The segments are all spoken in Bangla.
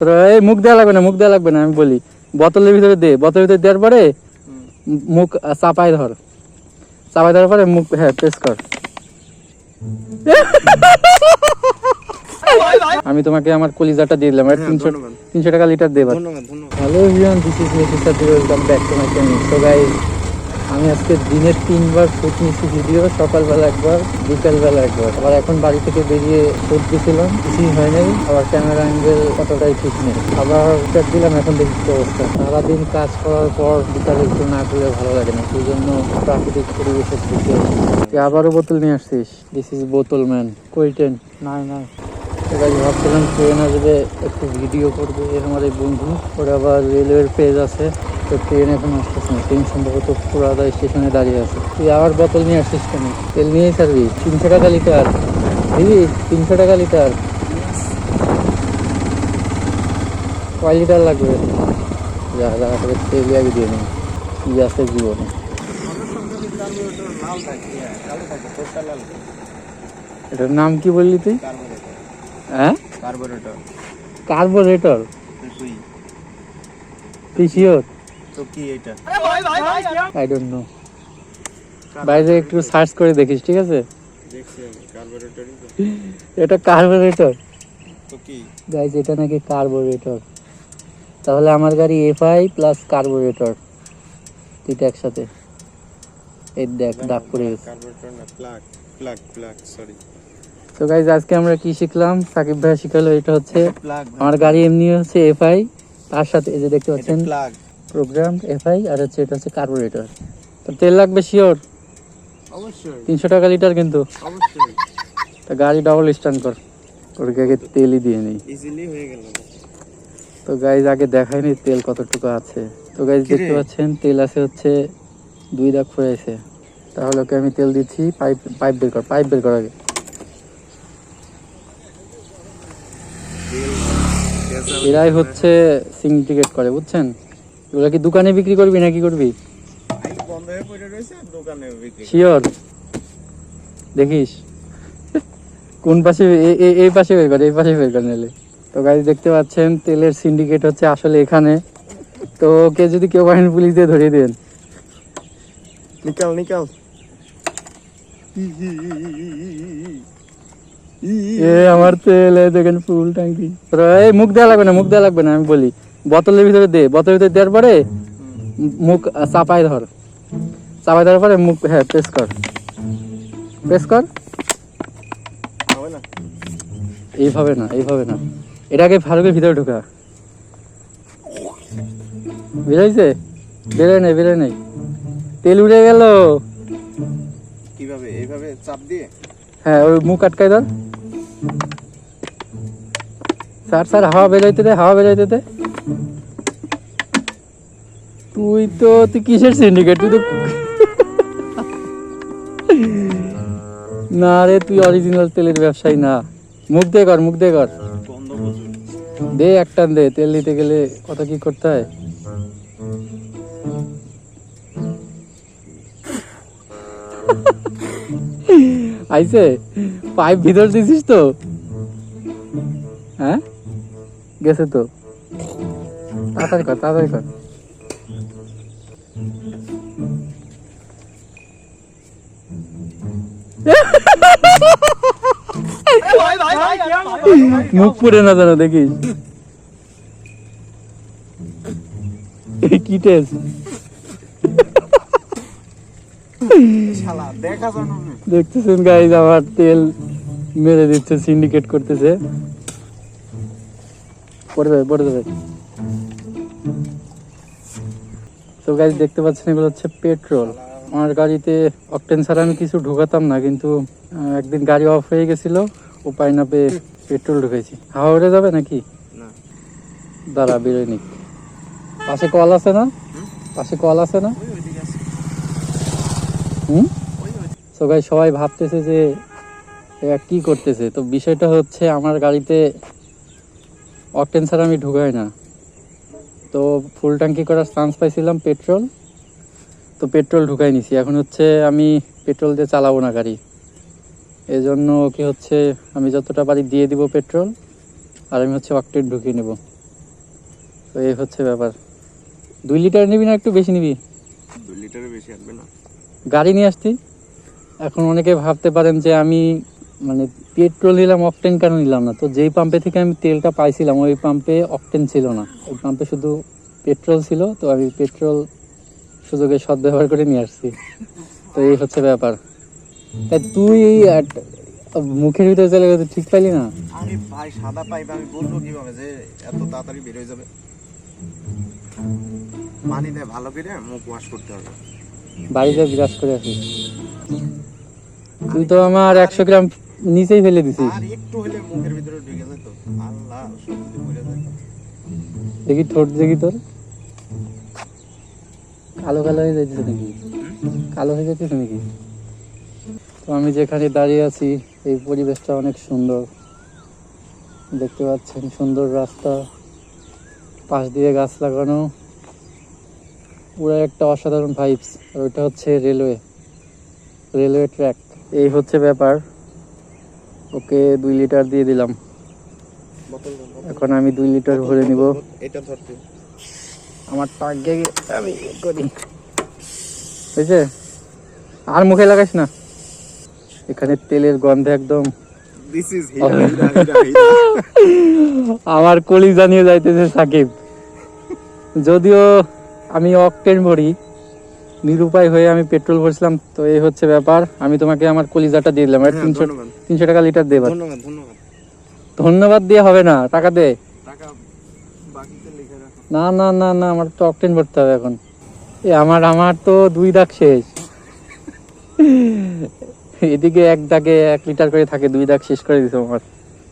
এই মুখ দেওয়া লাগবে না, মুখ দেওয়া লাগবে না, আমি বলি বোতলের ভিতরে দে, বোতলের ভিতরে দেওয়ার পরে মুখ চাপায় ধর, চাপায় ধরার পরে মুখ হ্যাঁ প্রেস কর। আমি তোমাকে আমার কলিজাটা দিয়ে দিলাম, 300 টাকা লিটার দেবার। Hello everyone, this is Mrs Sadir, welcome back to my channel. So guys, আমি আজকে দিনে 3বার শুট নিচ্ছি ভিডিও, সকালবেলা একবার, বিকালবেলা একবার। আবার এখন বাড়ি থেকে বেরিয়ে শুট দিয়েছিলাম, কিছুই হয় নাই, আবার ক্যামেরা অ্যাঙ্গেল কতটাই ঠিক নেই, আবার স্টার্ট দিলাম, এখন দেখি কি অবস্থা। সারাদিন কাজ করার পর বিকালে একটু না করলে ভালো লাগে না, সেই জন্য প্রাকৃতিক পরিবেশের দিকে তুই আবারও বোতল নিয়ে আসছিস। দিস ইজ বোতল ম্যান, কোয়েটেন না ভাবছিলাম ট্রেন আসবে, একটু ভিডিও করবে। আমার এই বন্ধু, ওর আবার রেলওয়ের পেজ আছে, তো ট্রেন এখন আসতেছে না, ট্রেন সম্ভবত পুরাদা স্টেশনে দাঁড়িয়ে আছে। তুই আবার বোতল নিয়ে আসছিস কেন? তেল নিয়েই ছাড়বি? 300 টাকা লিটার দিবি? 300 টাকা লিটার? কয় লিটার লাগবে? যা যা করে তেল আগে দিয়ে নেই, কি আছে জীবনে। এটার নাম কি বললি তুই? হ্যাঁ, কার্বোরেটর। তুই শিওর? তো কি এটা? আই ডোন্ট নো, বাইরে একটু সার্চ করে দেখিস, ঠিক আছে? দেখছি আমি, কার্বোরেটরই তো এটা। কার্বোরেটর তো কি গাইস? এটা নাকি কার্বোরেটর। তাহলে আমার গাড়ি এফআই প্লাস কার্বোরেটর দুইটা একসাথে। এই দেখ দাগ পড়ে গেছে। কার্বোরেটর না, প্লাগ সরি। তো গাইস, আজকে আমরা কি শিখলাম? সাকিব ভাই শিখালো, এটা হচ্ছে আমার গাড়ি এমনি হচ্ছে এফআই, তার সাথে এই যে দেখতে পাচ্ছেন প্রোগ্রাম এফআই, আর হচ্ছে এটা হচ্ছে কার্বোরেটর। তো তেল লাগবে শিওর? অবশ্যই। 300 টাকা লিটার কিন্তু অবশ্যই। তো গাড়ি ডাবল স্ট্যান্ড কর, ওর আগে তেলই দিয়ে নেই, ইজিলি হয়ে গেল। তো গাইস, আগে দেখাইনি তেল কতটুকু আছে। তো গাইস দেখতে পাচ্ছেন তেল আছে হচ্ছে 2 দাগ পড়ে আছে। তাহলে ওকে আমি তেল দিচ্ছি। পাইপ বের কর আগে। এরাই হচ্ছে সিন্ডিকেট করে, বুঝছেন? এগুলা কি দোকানে বিক্রি করবি নাকি করবি? শিওর? দেখিস কোন পাশে, এই পাশে বের কর, এই পাশে বের কর নিলে। তো গাইস দেখতে পাচ্ছেন তেলের সিন্ডিকেট হচ্ছে আসলে এখানে। তো ওকে যদি কেউ পারেন পুলিশ দিয়ে ধরিয়ে দেন। নিকাল আমার তেল দেখেন ফুল ট্যাঙ্কি। এই মুখ দেওয়া লাগবে না, মুখ দেওয়া লাগবে না, আমি বলি বোতলের ভিতরে দে, বোতলের ভিতরে দেওয়ার পরে মুখ চাপায় ধর, চাপায় ধরার পরে মুখ হ্যাঁ প্রেস কর। এইভাবে না, এটাকে ভালো ভিতরে ঢোকা। বেরোইছে? বেরোয় নাই, তেল উড়ে গেল। কিভাবে? এইভাবে চাপ দিয়ে? হ্যাঁ, ওই মুখ আটকায় ধর। স্যার হাওয়া বেরোইতে দে। তুই কিসের সিন্ডিকেট? তুই তো না রে, তুই অরিজিনাল তেলের ব্যবসায়ী না। মুখ দিয়ে কর দে, এক টান দে। তেল নিতে গেলে কত কি করতে হয়। আইছে? পাইপ ভিতর দিছিস তো? হ্যাঁ, গেছে তো। তাড়াতাড়ি কর। মুখ পুড়ে না জানো, দেখিস কি টেস্ট। দেখতেছেন গাইজ, আমার তেল মেরে দিচ্ছে, সিন্ডিকেট করতেছে। পড়ে যাবে। তো গাইজ দেখতে পাচ্ছেন, এগুলো হচ্ছে পেট্রোল। আমার গাড়িতে অকটেন ছাড়া আমি কিছু ঢোকাতাম না, কিন্তু একদিন গাড়ি অফ হয়ে গেছিল, উপায় না পেয়ে পেট্রোল ঢুকেছি। হাওয়া উড়ে যাবে নাকি? দাঁড়া, বেরোয় নি। পাশে কল আছে না? তো গাইজ সবাই ভাবতেছে যে কি করতেছে। তো বিষয়টা হচ্ছে, আমার গাড়িতে অকটেন ছাড়া আমি ঢুকাই না। তো ফুল ট্যাঙ্কি করার চান্স পাইছিলাম পেট্রোল, তো পেট্রোল ঢুকাই নিছি। এখন হচ্ছে আমি পেট্রোল দিয়ে চালাবো না গাড়ি, এই জন্য কি হচ্ছে আমি যতটা পারি দিয়ে দিব পেট্রোল, আর আমি হচ্ছে অকটেন ঢুকিয়ে নেব। এই হচ্ছে ব্যাপার। 2 লিটার নিবি না একটু বেশি নিবি? 2 লিটারের বেশি আসবে না। গাড়ি নিয়ে আসতি। এখন অনেকে ভাবতে পারেন যে আমি মানে পেট্রোল নিলাম, অকটেন কেন নিলাম না? তো যেই পাম্পে থেকে আমি তেলটা পাইছিলাম ওই পাম্পে অকটেন ছিল না, ওই পাম্পে শুধু পেট্রোল ছিল। তো আমি পেট্রোল সুযোগে সদ্ব্যবহার করে নিয়ে আসছি। তো এই হচ্ছে ব্যাপার। তাই তুই মুখের ভিতরে চলে গেছে, ঠিক পাইলি না? আরে ভাই সাদা পাইপ আমি বলবো কিভাবে যে এত তাড়াতাড়ি বের হয়ে যাবে? পানি দিয়ে ভালো করে মুখ ওয়াশ করতে হবে। বাড়িতে বিরাজ করে আসিস তুই তো আমার 100 গ্রাম নিচেই ফেলে দিছিস। আর একটু হলে মুখের ভিতরে ঢুকে যায় তো। আল্লাহ সত্যি পড়ে যায়। দেখি ঠোঁট দেখি তোর কালো কালো হয়ে যাচ্ছে নাকি? কালো হয়ে যাচ্ছে নাকি? তো আমি যেখানে দাঁড়িয়ে আছি এই পরিবেশটা অনেক সুন্দর, দেখতে পাচ্ছেন সুন্দর রাস্তা, পাশ দিয়ে গাছ লাগানো, পুরো একটা অসাধারণ ভাইবস। আর ওইটা হচ্ছে রেলওয়ে ট্র্যাক। এই হচ্ছে ব্যাপার। ওকে 2 লিটার দিয়ে দিলাম। এখন আমি 2 লিটার ভরে নিব। এটা ধরতে আমার টাগে আমি করি, বুঝছে? আর মুখে লাগাস না, এখানে তেলের গন্ধে একদম দিস ইজ আমার কলিজা নিয়ে যাইতেছে সাকিব। যদিও আমি অকটেন ভরি, নিরুপায় হয়ে আমি পেট্রোল ভরছিলাম। তো এই হচ্ছে ব্যাপার। আমি তোমাকে আমার কলিজাটা দিয়ে দিলাম। 300 টাকা লিটার দে। ধন্যবাদ। ধন্যবাদ দিয়ে হবে না, টাকা দে। টাকা বাকিতে লিখে রাখো। না না না না, আমার তো অকটেন ভরতে হবে এখন। আমার তো 2 দাগ শেষ। এদিকে 1 দাগে 1 লিটার করে থাকে, 2 দাগ শেষ করে দিছো আমার।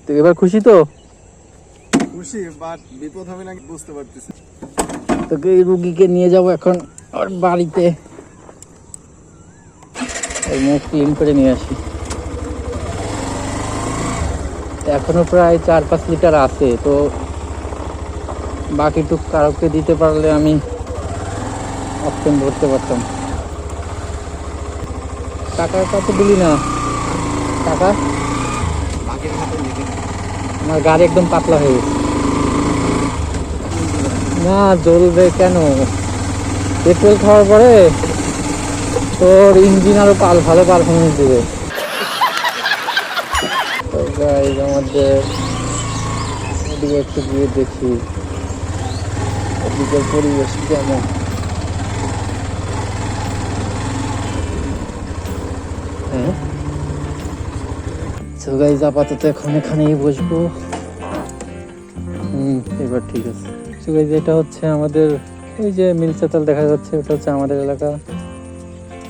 তো এবার খুশি তো? খুশি, বাট বিপদ হবে নাকি বুঝতে পারতেছি। তোকে এই রুগীকে নিয়ে যাব এখন ওর বাড়িতে, ওই মুখ ক্লিন করে নিয়ে আসি। এখনো প্রায় 4-5 লিটার আছে। তো বাকিটুক কারোকে দিতে পারলে আমি অপশন ধরতে পারতাম। টাকার কত দিলি না? টাকা বাকির হাতে লিখে আমার গাড়ি একদম পাতলা হয়ে গেছে। না জ্বলবে কেন? পেট্রোল খাওয়ার পরে তোর ইঞ্জিন আরো ভালো পারফরমেন্স দিবে। তো গাইস আমাদের এদিকে একটু গিয়ে দেখি এদিকের পরিবেশ কেমন। হ্যাঁ তো গাইস আপাতত এখন এখানেই বসবো। এবার ঠিক আছে। তো গাইস এটা হচ্ছে আমাদের এই যে মিলচাতাল দেখা যাচ্ছে, ওটা হচ্ছে আমাদের এলাকা।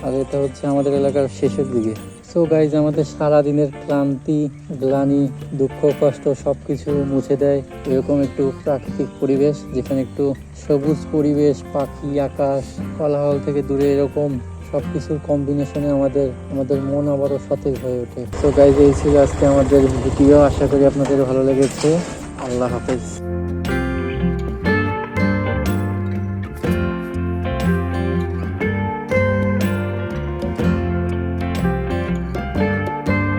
আর এটা হচ্ছে আমাদের এলাকার শেষের দিকে। সো গাইজ আমাদের সারাদিনের ক্লান্তি, গ্লানি, দুঃখ, কষ্ট সবকিছু মুছে দেয় এরকম একটু প্রাকৃতিক পরিবেশ, যেখানে একটু সবুজ পরিবেশ, পাখি, আকাশ, কোলাহল থেকে দূরে এরকম সবকিছুর কম্বিনেশনে আমাদের মন আবারও সতেজ হয়ে ওঠে। সো গাইজ এই ছিল আজকে আমাদের ভিডিও। আশা করি আপনাদের ভালো লেগেছে। আল্লাহ হাফেজ।